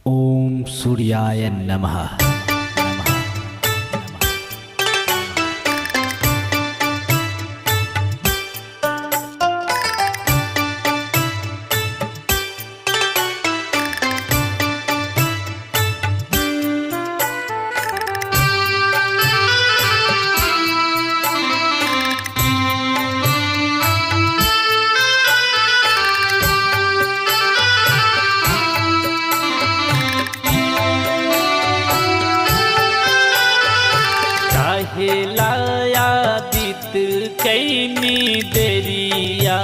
ओम सूर्याय नमः। हिलायादित कैनी देरिया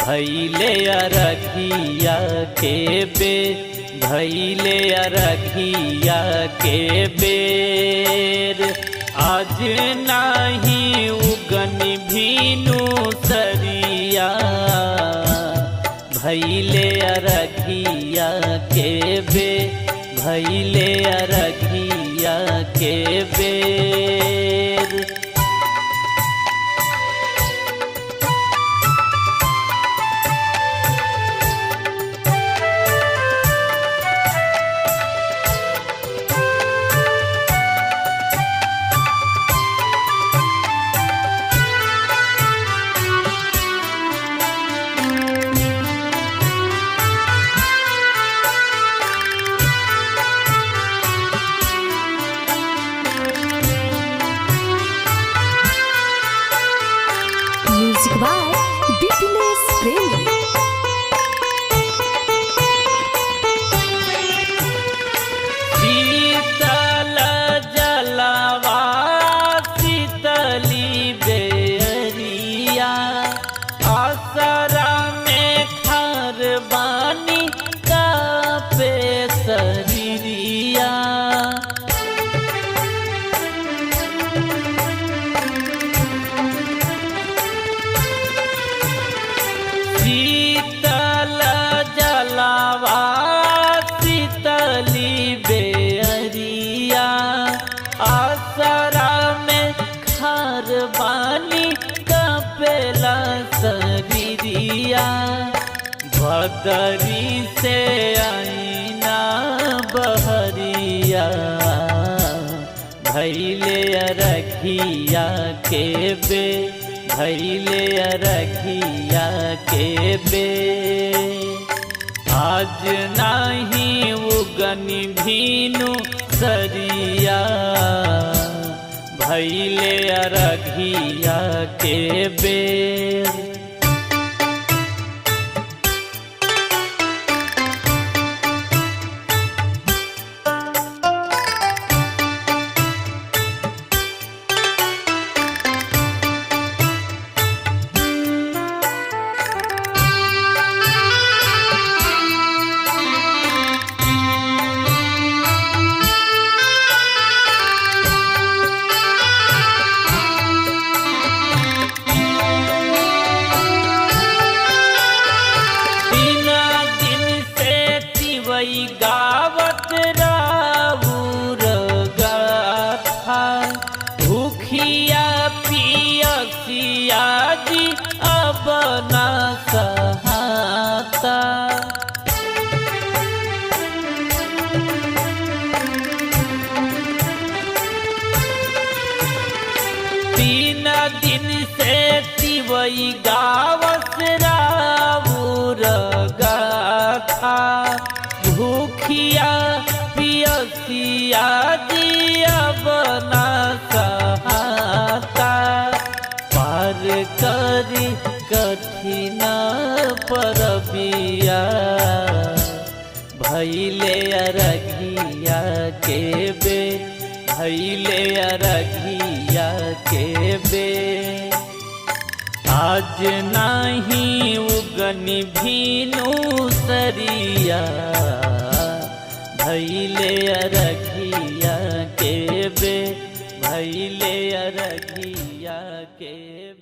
भैले अरघिया के बे भैले अरघिया के बेर आज नाही उगन भीनु सरिया भैले अरघिया के बे भैले अरघिया के बेर Music by BPNS Premi। शीतल जलवा शीतली बेरिया आसरा में खार बानी कापे शरीरिया शीतल जलवा शीतली बेरिया आसरा में खार बानी कपेला शरीरिया भदरी से आईना बहरिया भैले अरघिया के बे भैले अरघिया के बे आज नाही उगन भीनु सरिया भैले अरघिया के बेर गावत राउर गाथा भूखिया पियसिया जी अब ना सहाता तीन दिन से तिवई गावत राउर गाथा भूखिया पियसिया दिया बना सहाता पार करी कठिन परबिया भैले अरघिया के बे भैले अरघिया के बे आज नाही उगन भीनु सरिया भैले अरघिया के बे भैले अरघिया के बे।